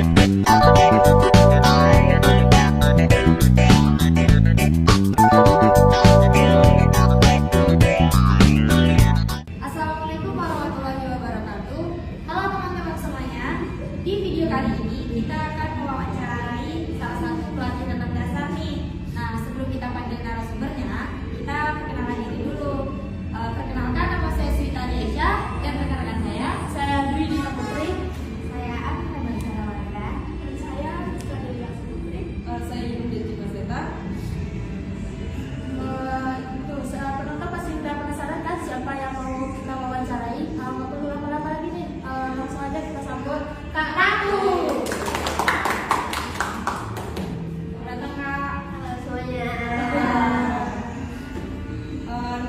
Assalamualaikum warahmatullahi wabarakatuh. Halo teman-teman semuanya. Di video kali ini kita akan mewawancarai salah satu pelatih renang dasar nih. Nah, sebelum kita panggil narasumbernya, kita perkenalan diri dulu. Perkenalkan, nama saya Swita Desya dan rekan-rekan saya Dwi Dina Putri, saya Amina Bansara Warga, dan saya Delia Putri, saya Yudi Maseta. Penonton pasti udah penasaran kan siapa yang mau kita wawancarai? Nggak perlu lama-lama lagi nih, langsung aja kita sambut Kak Ratu. Datang Kak. Halo semuanya.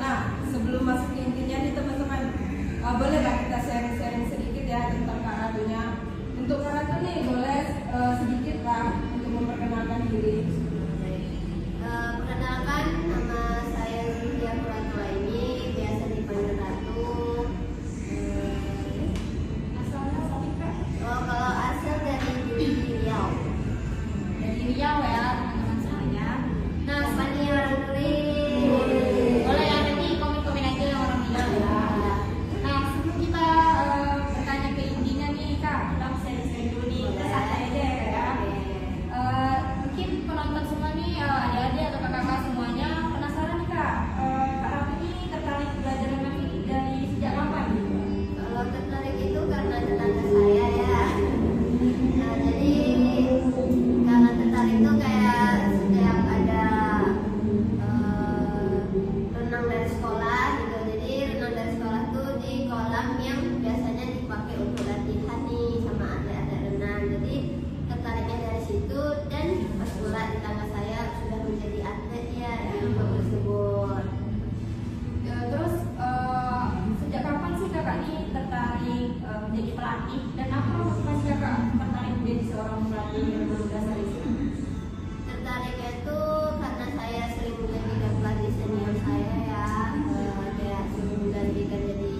Nah, sebelum masuk ke intinya nih teman-teman, bolehlah kita sharing-sharing sedikit ya tentang Kak Ratunya. Untuk Kak Ratu nih boleh sedikit lah untuk memperkenalkan diri. Perkenalkan, nama saya Cynthia Pratula, ini biasa dipanggil Ratu. Asalnya dari Kak? Kalau asal dari Riau. Dari Riau ya teman-teman semuanya. Nah, Apa nih orang Riau? boleh ya, nanti komen-komen aja yang orang Riau ya. Nah, sebelum kita bertanya ke intinya nih Kak, kita sharing-sharing dulu nih, kita santai aja ya. Mungkin penonton semua nih, adik-adik atau kakak-kakak semuanya penasaran nih Kak, Kak Ratu ini tertarik belajar renang ini dari sejak kapan? Kalau tertarik itu karena tetangga saya ya. Nah, jadi karena tertarik itu kayak setiap ada renang dari sekolah gitu. Jadi renang dari sekolah tuh di kolam yang biasanya dipakai untuk latihan nih sama atlet-atlet renang. Jadi tertariknya dari situ, dan pas pula tetangga saya sudah menjadi atlet ya yang tersebut. Ya, terus sejak kapan sih kakak ini tertarik menjadi pelatih, dan apa motivasi kakak tertarik menjadi seorang pelatih renang dasar itu? Tertariknya itu karena saya sering menggantikan pelatih senior saya ya, kayak sering menggantikan jadi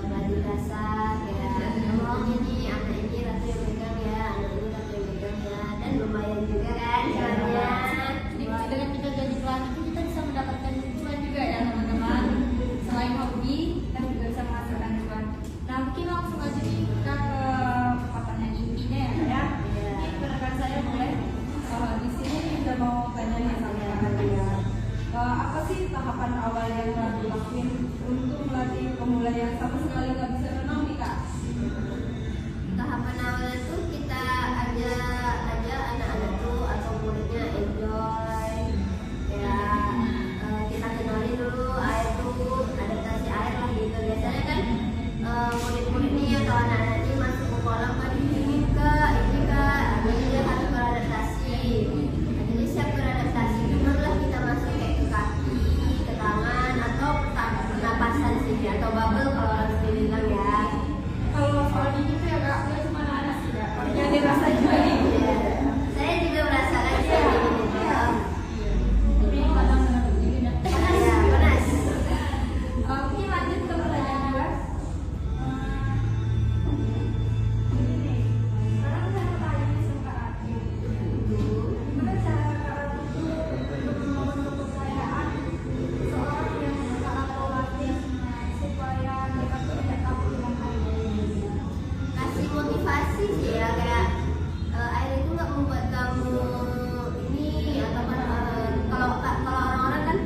pelatih dasar, kayak tolong ini anak ini Ratu yang megang ya, anak ini Ratu yang megang ya, dan lumayan juga kan soalnya. Jadi dengan kita jadi pelatih itu kita bisa mendapatkan cuan juga ya teman-teman. Selain hobi, kita juga bisa menghasilkan cuan. Nah, mungkin langsung aja nih kita ke pertanyaan intinya ya Kak ya. Mungkin rekan saya boleh Di sini kita mau tanya nih sama Kak Ratu ya. Apa sih tahapan awal yang Ratu lakuin untuk melatih pemula yang sama sekali nggak bisa renang nih Kak? Tahapan awalnya tuh kita aja anak-anak tuh atau muridnya enjoy ya, kita kenalin dulu air tuh, adaptasi air lah gitu. Biasanya kan murid-murid ini atau anak-anak ini masuk ke kolam kan ini kak, jadi dia harus beradaptasi. Nah, jadi siap beradaptasi itu barulah kita masuk kayak ke kaki, ke tangan, atau pernapasan sini atau bubble kalau orang sini bilang ya. kalau soal ini tuh ya Kak, nggak cuma anak sih ya, kalau yang dirasa juga nih. Saya juga merasakan sih ini ya. Tapi kadang benar begini ya. Panas ya, panas. Mungkin lanjut ke pertanyaan kedua. Sekarang saya mau tanya nih sama Kak Ratu. Gimana cara Kak Ratu untuk membangun kepercayaan seorang yang Kak Ratu latih supaya mereka tuh tidak takut dengan air? Kasih motivasi sih ya, kayak air itu nggak membuat kamu ini atau kalau orang-orang kan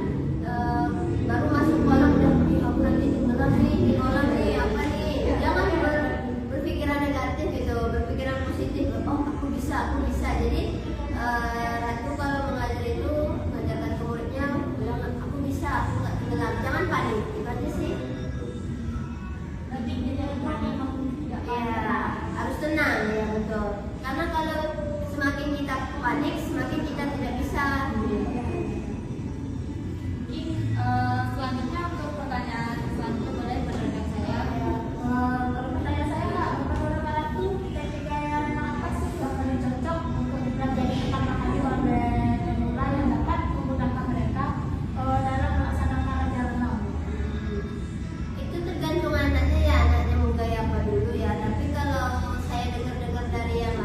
baru masuk kolam udah aku nanti tenggelam nih di kolam nih apa nih, jangan berpikiran negatif gitu, berpikiran positif. Oh aku bisa. Jadi Ratu kalau mengajar itu mengajarkan ke muridnya bilang aku bisa, aku nggak tenggelam, jangan panik, itu aja sih. Nanti jadi panik kamu tidak Ya, harus tenang ya, betul. Karena kalau semakin kita panik, semakin kita tidak bisa. Mungkin selanjutnya untuk pertanyaan selanjutnya boleh menurut saya. Kalau pertanyaan saya Kak, menurut Kak Ratu teknik renang apa sih yang paling cocok untuk dipelajari pertama kali oleh pemula yang dapat menggunakan mereka dalam melaksanakan latihan renang? Itu tergantung anaknya ya, anaknya mau gaya apa dulu ya. Tapi kalau saya dengar-dengar dari yang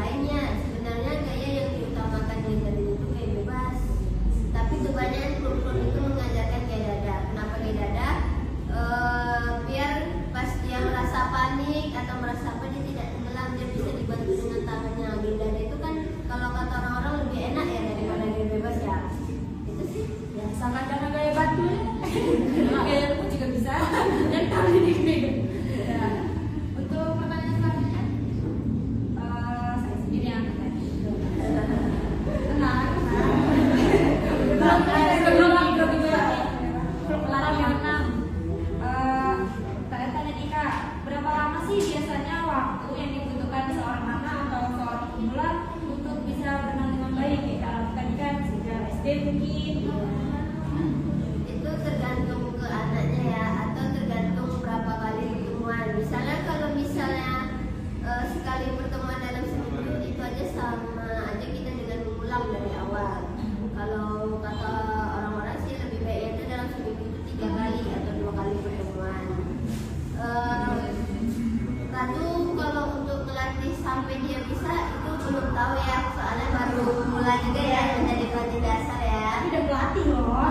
sampai dia bisa itu belum tahu ya, soalnya baru mulai juga ya menjadi pelatih dasar ya. Udah pelatih loh. Ya,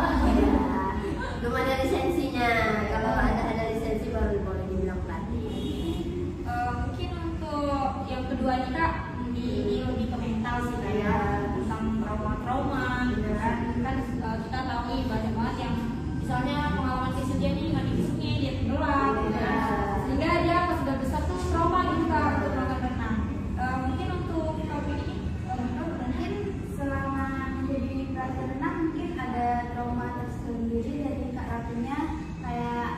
belum ada lisensinya. Kalau ada lisensi baru boleh dibilang pelatih. Mungkin untuk yang kedua nih Kak, ini lebih ke mental sih Kak ya, tentang trauma-trauma gitu kan. Kan kita tahu nih banyak banget yang misalnya pengalaman kesedihan nih nggak di sungai, dia tenggelam gitu kan. Sehingga dia pas udah besar tuh trauma gitu Kak untuk melakukan renang. Mungkin untuk topik ini Mungkin selama menjadi pelatih renang mungkin ada trauma tersendiri dari Kak Ratunya, kayak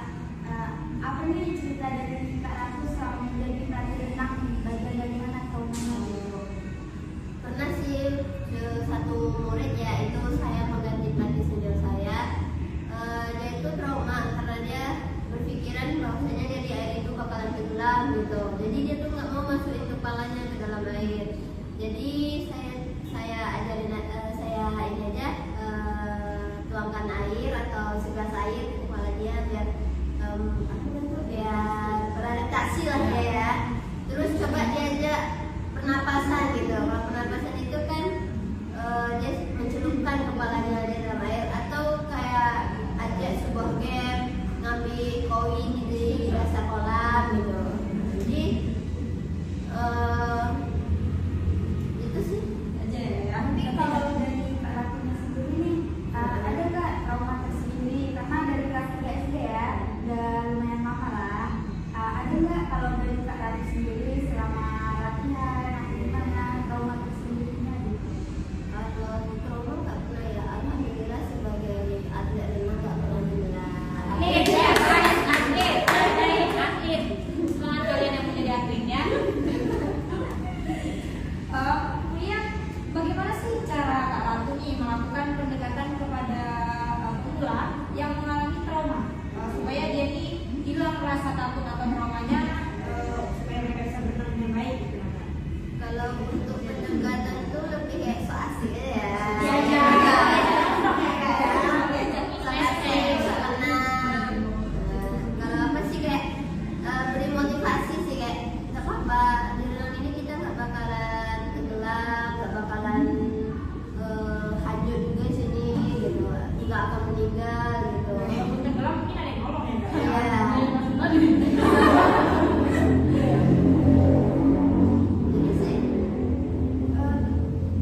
apa nih cerita dari Kak Ratu selama menjadi pelatih renang, bagian dari mana traumanya gitu? Pernah sih satu murid ya, itu saya mengganti pelatih senior saya. Dia itu trauma karena dia berpikiran bahwasanya dia di air itu bakalan tenggelam gitu. Jadi dia tuh nggak mau masukin kepalanya ke dalam air. Jadi saya ajarin saya ini aja tuangkan air atau segelas air ke kepala dia biar biar beradaptasi lah dia ya. Terus coba diajak pernapasan gitu. Kalau pernapasan itu kan dia mencelupkan kepalanya di dalam air, atau kayak ajak sebuah game ngambil koin di dasar kolam gitu. Jadi itu sih aja ya. Tapi kalau dari Kak Ratunya sendiri nih, ada nggak trauma tersendiri? Karena dari kelas 3 SD ya, udah lumayan lama lah. Ada nggak kalau dari Kak Ratu sendiri selama latihan, nanti gimana trauma tersendirinya gitu? kalau trauma nggak pernah ya, alhamdulillah sebagai atlet renang nggak pernah bilang. Atlet ya, atlet. Semangat kalian yang menjadi atlet ya. Kemudian bagaimana sih cara Kak Ratu nih melakukan pendekatan kepada pemula yang mengalami trauma supaya dia nih hilang rasa takut atau traumanya, supaya mereka bisa berenang dengan baik gitu kan? Kalau untuk pendekatan tuh lebih kayak so asik ya. Iya. Kalau apa sih kayak beri motivasi sih, kayak nggak apa-apa di renang ini kita nggak bakalan tenggelam, nggak bakalan hanyut juga di sini gitu, nggak akan meninggal gitu. Walaupun tenggelam mungkin ada yang nolong ya Kak? Iya. Jadi sih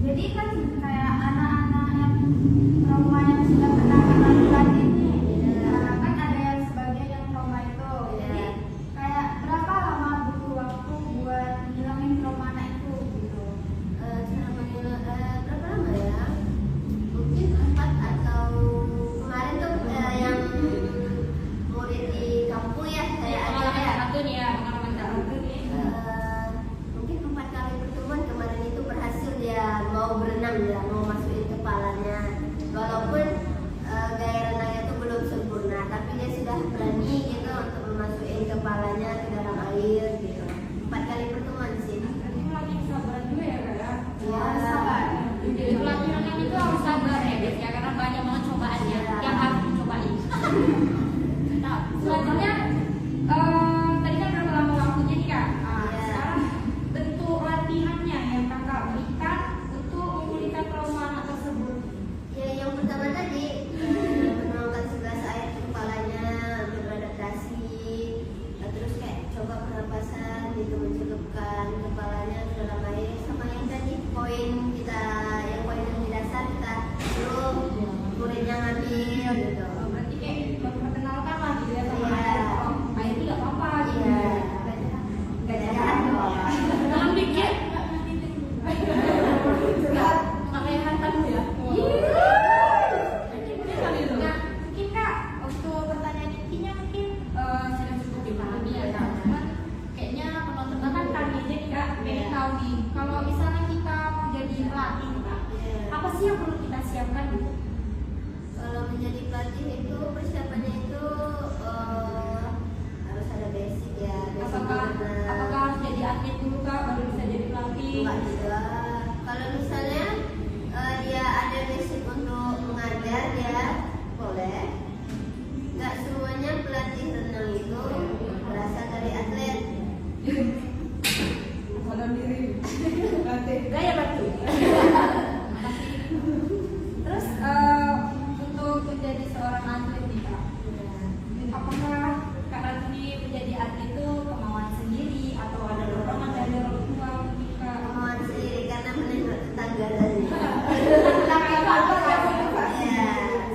Jadi kan kayak anak-anak yang trauma yang sudah pernah mengalami pelatih nih, kan ada yang sebagian yang trauma itu. Jadi kayak berapa lama butuh waktu buat ngilangin trauma anak itu gitu? cara menghilangkan berapa lama ya? Mungkin 4 atau kemarin tuh yang murid di kampung ya saya ajar ya. Satu nih ya, pengalaman Kak Ratu nih. Mungkin 4 kali pertemuan kemarin itu berhasil dia mau berenang, dia mau masukin kepalanya. Walaupun gaya renangnya itu belum sempurna, tapi dia sudah berani gitu untuk memasukin kepalanya ke dalam air gitu. 4 kali pertemuan sih. Berarti melatih kesabaran juga ya Kak ya? Ya, sabar. Jadi pelatih renang itu harus sabar ya guys ya, karena banyak banget cobaannya yang harus dicobain. Nah, selanjutnya tadi kan berapa lama waktunya nih Kak? Sekarang bentuk latihannya yang Kakak berikan untuk memulihkan trauma anak tersebut. Ya, yang pertama tadi menuangkan segelas air ke kepalanya untuk beradaptasi. Terus kayak coba pernapasan gitu, mencelupkan kepalanya ke dalam air, sama yang tadi koin kita, yang koin yang di dasar kita suruh muridnya ngambil gitu. Berarti kayak memperkenalkan lah gitu ya sama Iya. air. Oh, air itu nggak apa-apa gitu. Iya. Nggak jahat dong. Jangan dikit. Nggak kayak hantam ya. Nah, mungkin Kak, untuk pertanyaan intinya mungkin sudah cukup dipahami ya Kak. Cuman kayaknya penonton kan tadi aja nih Kak, pengen tahu nih, kalau misalnya kita mau jadi pelatih nih, Kak, apa sih yang perlu kita siapkan gitu? Kalau menjadi pelatih itu persiapannya itu harus ada basic ya. Apakah harus jadi atlet dulu Kak baru bisa jadi pelatih? Enggak juga. Kalau misalnya dia ada basic untuk mengajar ya boleh. Enggak semuanya pelatih renang itu berasal dari atlet. Kalau diri Nanti. Gaya batu. Terus untuk menjadi seorang atlet nih Kak, apakah Kak Ratuni menjadi atlet itu kemauan sendiri atau ada dorongan dari orang tua untuk Kak? Kemauan sendiri karena menengok tetangga tadi. Ya,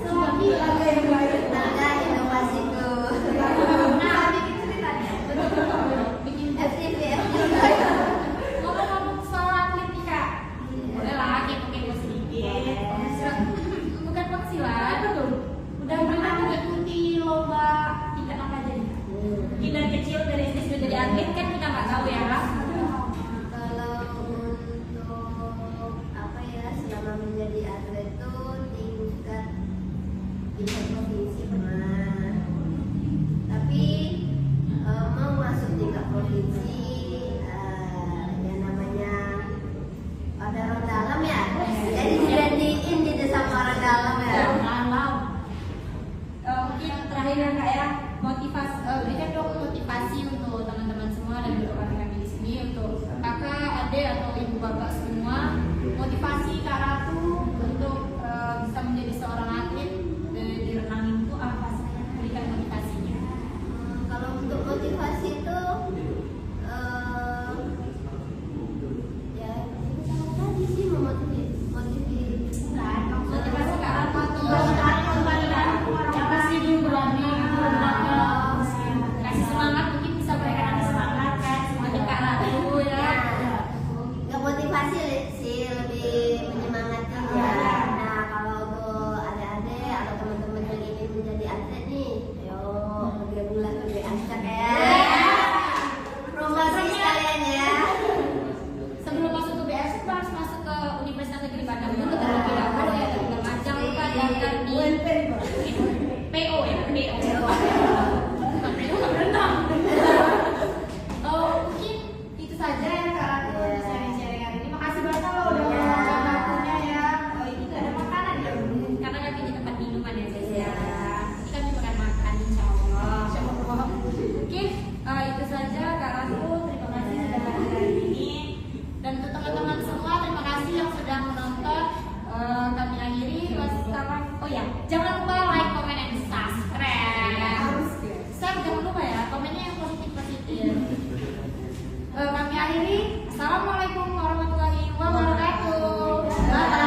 Selagi ada yang lain. tetangga inovasiku. Nah, bikin ceritanya. Bikin FTV. ngomong-ngomong soal atlet nih Kak, boleh lah kepo-kepo sedikit. Bukan penghasilan, betul. Udah pernah mengikuti lomba tingkat apa aja nih? Mungkin dari kecil dari SD sudah jadi atlet kan kita nggak tahu ya Kak. Kalau untuk apa ya, selama menjadi atlet itu tingkat provinsi pernah, tapi mau masuk tingkat provinsi ya namanya ada orang dalam ya, jadi digantiin di sama orang dalam ya. Malam. Mungkin terakhir ya Kak ya, motivasi, berikan dong motivasi untuk teman-teman semua dan untuk kami di sini, untuk kakak, adik atau ibu bapak semua, motivasi Kak Ratu untuk bisa menjadi seorang atlet di renang itu apa sih? Berikan motivasinya. Kalau untuk motivasi itu ya sama tadi sih motivasi Motivasi Kak Ratu untuk yang pasti belum berani, belum bakal kasih semangat, mungkin bisa berikan ada semangat kan, semangat Kak Ratu ya. nggak motivasi sih, lebih menyemangatkan ya. Nah kalau untuk adik-adik atau teman-teman yang ingin menjadi atlet nih, ayo bergabunglah ke BASCAK ya. Promosi sekalian ya. Sebelum masuk ke BS harus masuk ke Universitas Negeri Padang dulu terlebih dahulu ya, terlebih macam lupa daftar di UNP. PO ya, PO. Bukan PO, nggak berenang. Oh, mungkin itu saja ya Kak Ratu sharing-sharing hari ini. Makasih banget loh udah mau waktunya ya. Oh, ini tuh ada makanan ya, karena kami di tempat minuman ya guys ya. Ini kami makan makan insya Allah. Mungkin itu saja Kak Ratu. Terima kasih sudah hadir hari ini. Dan untuk teman-teman semua, terima kasih yang sudah menonton. Kami akhiri. Wassalam. Oh ya, jangan lupa like, comment, and subscribe. Harus ya. Share jangan lupa ya, komennya yang positif-positif. Kami akhiri. Assalamualaikum warahmatullahi wabarakatuh. Bye.